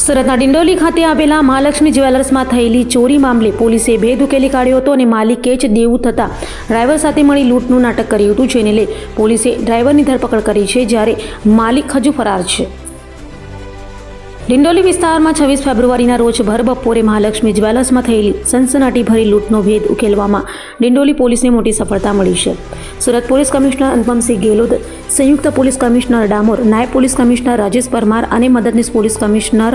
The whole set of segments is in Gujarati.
સુરતના ડિંડોલી ખાતે આવેલા મહાલક્ષ્મી જ્વેલર્સમાં થયેલી ચોરી મામલે પોલીસે ભેદ ઉકેલી કાઢ્યો હતો અને માલિકે જ દેવું થતાં ડ્રાઈવર સાથે મળી લૂંટનું નાટક કર્યું હતું, જેને લઈ પોલીસે ડ્રાઈવરની ધરપકડ કરી છે, જ્યારે માલિક હજુ ફરાર છે। ડિંડોલી વિસ્તારમાં 26 ફેબ્રુઆરીના રોજ ભર બપોરે મહાલક્ષ્મી જ્વેલર્સમાં થયેલી સનસનાટીભરી લૂંટનો ભેદ ઉકેલવામાં ડિંડોલી પોલીસને મોટી સફળતા મળી છે। સુરત પોલીસ કમિશનર અનુપમસિંહ ગેહલોત, સંયુક્ત પોલીસ કમિશનર ડામોર, નાયબ પોલીસ કમિશનર રાજેશ પરમાર અને મદદનીશ પોલીસ કમિશનર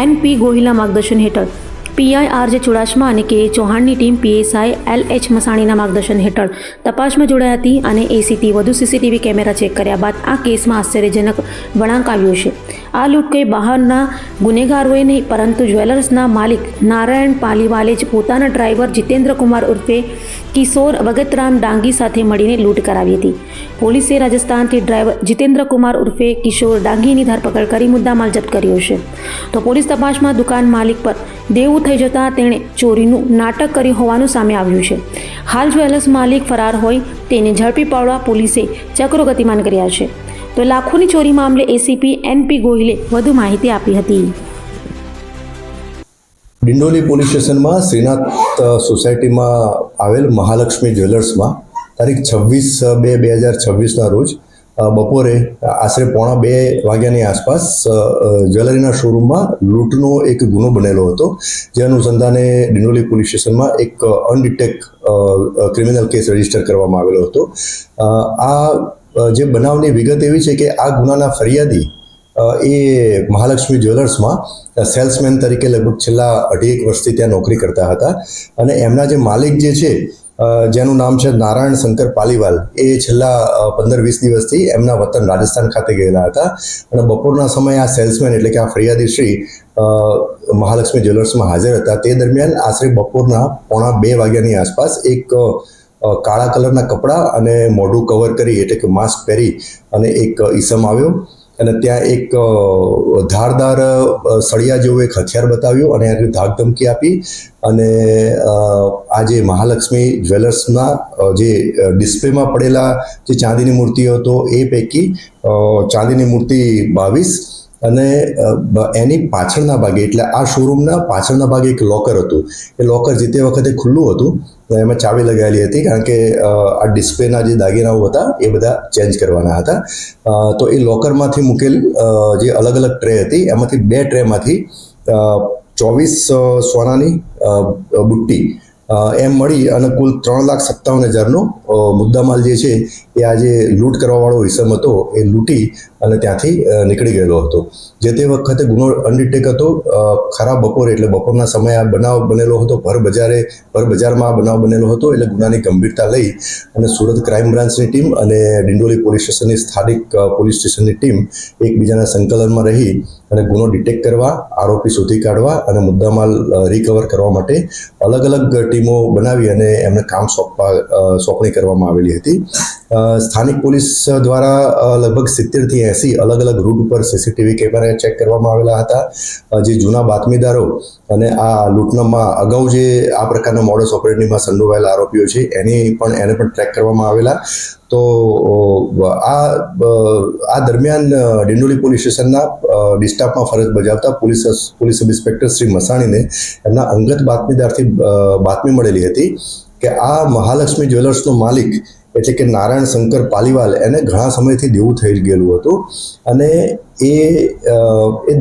એન.પી. ગોહિલના માર્ગદર્શન હેઠળ પીઆઈ આર.જે. ચુડાસમા અને કે ચૌહાણની ટીમ પીએસઆઈ એલ.એચ. મસાણીના માર્ગદર્શન હેઠળ તપાસમાં જોડાઈ હતી અને 80થી વધુ સીસીટીવી કેમેરા ચેક કર્યા બાદ આ કેસમાં આશ્ચર્યજનક વળાંક આવ્યો છે। આ લૂંટ કોઈ બહારના ગુનેગારોએ નહીં, પરંતુ જ્વેલર્સના માલિક નારાયણ પાલીવાલે જ પોતાના ડ્રાઈવર જીતેન્દ્ર કુમાર ઉર્ફે કિશોર વગતરામ ડાંગી સાથે મળીને લૂંટ કરાવી હતી। પોલીસે રાજસ્થાનથી ડ્રાઈવર જીતેન્દ્ર કુમાર ઉર્ફે કિશોર ડાંગીની ધરપકડ કરી મુદ્દામાલ જપ્ત કર્યો છે। તો પોલીસ તપાસમાં દુકાન માલિક પર દેવું થઈ જતાં તેણે ચોરીનું નાટક કર્યું હોવાનું સામે આવ્યું છે। હાલ જ્વેલર્સ માલિક ફરાર હોય તેને ઝડપી પાડવા પોલીસે ચક્રો ગતિમાન કર્યા છે। તો લાખોની ચોરી મામલે એસીપી એન.પી. ગોહિલે વધુ માહિતી આપી હતી। ડિંડોલી પોલીસ સ્ટેશનમાં શ્રીનાથ સોસાયટીમાં આવેલ મહાલક્ષ્મી જ્વેલર્સમાં તારીખ 26/2/2026ના રોજ બપોરે આશરે 1:30 વાગ્યાની આસપાસ જ્વેલરીના શોરૂમમાં લૂંટનો એક ગુનો બનેલો હતો, જે અનુસંધાને ડિંડોલી પોલીસ સ્ટેશનમાં એક અનડિટેક્ટ ક્રિમિનલ કેસ રજીસ્ટર કરવામાં આવેલો હતો। આ જે બનાવની વિગત એવી છે કે આ ગુનાના ફરિયાદી એ મહાલક્ષ્મી જ્વેલર્સમાં સેલ્સમેન તરીકે લગભગ છેલ્લા 2.5 વર્ષથી ત્યાં નોકરી કરતા હતા અને એમના જે માલિક જે છે જેનું નામ છે નારાયણ શંકર પાલીવાલ, એ છેલ્લા 15-20 દિવસથી એમના વતન રાજસ્થાન ખાતે ગયેલા હતા અને બપોરના સમયે આ સેલ્સમેન એટલે કે આ ફરિયાદી શ્રી મહાલક્ષ્મી જ્વેલર્સમાં હાજર હતા। તે દરમિયાન આશરે બપોરના 1:45 વાગ્યાની આસપાસ એક કાળા કલરના કપડાં અને મોઢું કવર કરી એટલે કે માસ્ક પહેરી અને એક ઈસમ આવ્યો અને ત્યાં એક ધારદાર સળિયા જેવું એક હથિયાર બતાવ્યું અને એને ધાક ધમકી આપી અને આ જે મહાલક્ષ્મી જ્વેલર્સના જે ડિસ્પ્લેમાં પડેલા જે ચાંદીની મૂર્તિઓ હતો એ પૈકી ચાંદીની મૂર્તિ 22 અને એની પાછળના ભાગે એટલે આ શોરૂમના પાછળના ભાગે એક લોકર હતું, એ લોકર જે તે વખતે ખુલ્લું હતું, એમાં ચાવી લગાવેલી હતી કારણ કે આ ડિસ્પ્લેના જે દાગીનાઓ હતા એ બધા ચેન્જ કરવાના હતા। તો એ લોકરમાંથી મૂકેલ જે અલગ અલગ ટ્રે હતી એમાંથી 2 ટ્રેમાંથી 24 સોનાની બુટ્ટી એમ મળી અને કુલ 3,57,000નો મુદ્દામાલ જે છે એ આજે લૂંટ કરવાવાળો ઇસમ હતો એ લૂંટી અને ત્યાંથી નીકળી ગયેલો હતો। જે તે વખતે ગુનો અનડિટેક હતો, ખરા બપોરે એટલે બપોરના સમયે આ બનાવ બનેલો હતો, ભર બજારમાં આ બનાવ બનેલો હતો એટલે ગુનાની ગંભીરતા લઈ અને સુરત ક્રાઇમ બ્રાન્ચની ટીમ અને ડિંડોલી પોલીસ સ્ટેશનની સ્થાનિક પોલીસ સ્ટેશનની ટીમ એકબીજાના સંકલનમાં રહી અને ગુનો ડિટેક્ટ કરવા, આરોપી શોધી કાઢવા અને મુદ્દામાલ રિકવર કરવા માટે અલગ અલગ ટીમો બનાવી અને એમને કામ સોંપણી કરવામાં આવેલી હતી। સ્થાનિક પોલીસ દ્વારા લગભગ 70થી 80 અલગ અલગ રૂટ ઉપર સીસીટીવી કેમેરા ચેક કરવામાં આવેલા હતા। જે જૂના બાતમીદારો અને આ લૂંટનામાં અગાઉ જે આ પ્રકારના મોડસ ઓપરેન્ડીમાં સંડોવાયેલા આરોપીઓ છે એને પણ ટ્રેક કરવામાં આવેલા। તો આ દરમિયાન ડિંડોલી પોલીસ સ્ટેશનના ડિસ્ટાફમાં ફરજ બજાવતા પોલીસ સબ ઇન્સ્પેક્ટર શ્રી મસાણીને એમના અંગત બાતમીદારથી બાતમી મળેલી હતી કે આ મહાલક્ષ્મી જ્વેલર્સનો માલિક એટલે કે નારાયણ શંકર પાલીવાલ એને ઘણા સમયથી દેવું થઈ ગયેલું હતું અને એ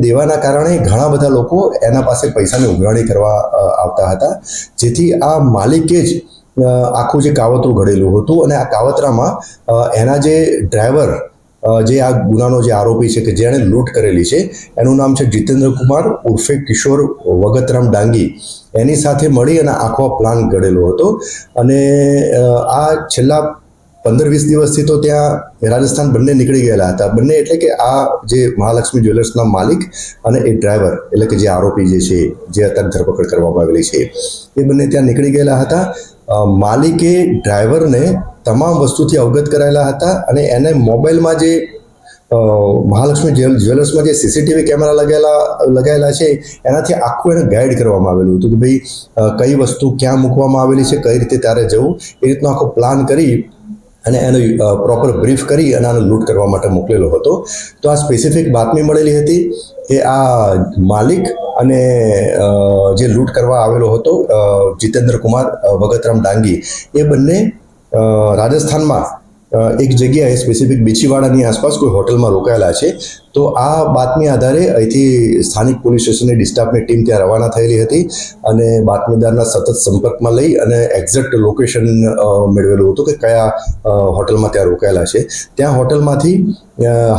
દેવાના કારણે ઘણા બધા લોકો એના પાસે પૈસાની ઉઘરાણી કરવા આવતા હતા, જેથી આ માલિકે જ આખું જે કાવતરું ઘડેલું હતું અને આ કાવતરામાં એના જે ડ્રાઈવર જે આ ગુનાનો જે આરોપી છે કે જેણે લૂંટ કરેલી છે એનું નામ છે જીતેન્દ્ર કુમાર ઉર્ફે કિશોર વગતરામ ડાંગી, એની સાથે મળી અને આખો પ્લાન ઘડેલો હતો અને આ છેલ્લા 15-20 દિવસથી તો ત્યાં રાજસ્થાન બંને નીકળી ગયેલા હતા। બંને એટલે કે આ જે મહાલક્ષ્મી જ્વેલર્સના માલિક અને એ ડ્રાઈવર એટલે કે જે આરોપી જે છે જે અત્યારે ધરપકડ કરવામાં આવેલી છે એ બંને ત્યાં નીકળી ગયેલા હતા। માલિકે ડ્રાઈવરને તમામ વસ્તુથી અવગત કરાયેલા હતા અને એને મોબાઈલમાં જે મહાલક્ષ્મી જ્વેલર્સમાં જે સીસીટીવી કેમેરા લગાવેલા છે એનાથી આખું એને ગાઈડ કરવામાં આવેલું હતું કે ભાઈ કઈ વસ્તુ ક્યાં મૂકવામાં આવેલી છે, કઈ રીતે ત્યારે જવું, એ રીતનો આખો પ્લાન કરી અને એને પ્રોપર બ્રીફ કરી અને આને લૂંટ કરવા માટે મોકલેલો હતો। તો આ સ્પેસિફિક બાતમી મળેલી હતી કે આ માલિક અને જે લૂંટ કરવા આવેલો હતો જીતેન્દ્ર કુમાર ભગતરામ ડાંગી, એ બંને રાજસ્થાનમાં એક જગ્યાએ સ્પેસિફિક બીછીવાડાની આસપાસ કોઈ હોટલમાં રોકાયેલા છે. તો આ બાતમી આધારે અહીંથી સ્થાનિક પોલીસ સ્ટેશનની ડિસ્ટાફની ટીમ ત્યાં રવાના થયેલી હતી અને બાતમીદારના સતત સંપર્કમાં લઈ અને એક્ઝેક્ટ લોકેશન મેળવેલું હતું કે કયા હોટલમાં ત્યાં રોકાયેલા છે. ત્યાં હોટલમાંથી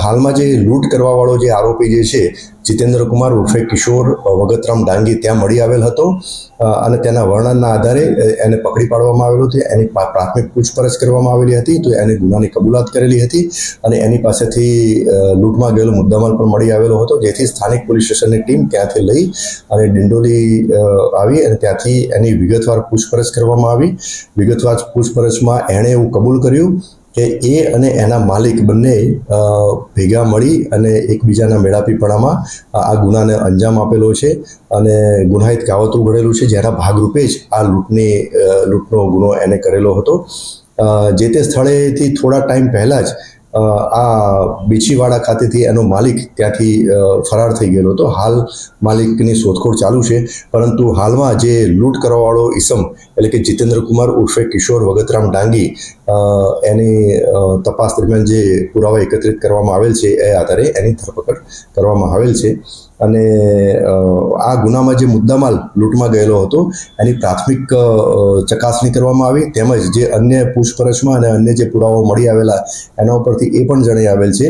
હાલમાં જે લૂંટ કરવાવાળો જે આરોપી જે છે જીતેન્દ્ર કુમાર ઉર્ફે કિશોર ભગતરામ ડાંગી ત્યાં મળી આવેલ હતો અને તેના વર્ણનના આધારે એને પકડી પાડવામાં આવેલો હતો. એની પ્રાથમિક પૂછપરછ કરવામાં આવેલી હતી તો એને ગુનાની કબૂલાત કરેલી હતી અને એની પાસેથી લૂંટમાં ગયેલો મુદ્દામાલ પણ મળી આવેલો હતો, જેથી સ્થાનિક પોલીસ સ્ટેશનની ટીમ ત્યાંથી લઈ અને ડિંડોલી આવી અને ત્યાંથી એની વિગતવાર પૂછપરછ કરવામાં આવી. વિગતવાર પૂછપરછમાં એણે એવું કબૂલ કર્યું કે એ અને એના માલિક બંને ભેગા મળી અને એકબીજાના મેળાપીપણામાં આ ગુનાને અંજામ આપેલો છે અને ગુનાહિત કાવતરું ઘડેલું છે, જેના ભાગરૂપે જ આ લૂંટનો ગુનો એને કરેલો હતો. જે તે સ્થળેથી થોડા ટાઈમ પહેલાં જ આ બીછીવાડા ખાતેથી એનો માલિક ત્યાંથી ફરાર થઈ ગયેલો હતો. હાલ માલિકની શોધખોળ ચાલુ છે, પરંતુ હાલમાં જે લૂંટ કરવાવાળો ઈસમ એટલે કે જીતેન્દ્ર કુમાર ઉર્ફે કિશોર ભગતરામ ડાંગી, એની તપાસ દરમિયાન જે પુરાવા એકત્રિત કરવામાં આવેલ છે એ આધારે એની ધરપકડ કરવામાં આવેલ છે અને આ ગુનામાં જે મુદ્દામાલ લૂંટમાં ગયેલો હતો એની પ્રાથમિક ચકાસણી કરવામાં આવી, તેમજ જે અન્ય પૂછપરછમાં અને અન્ય જે પુરાવાઓ મળી આવેલા એના ઉપરથી એ પણ જણાઈ આવેલ છે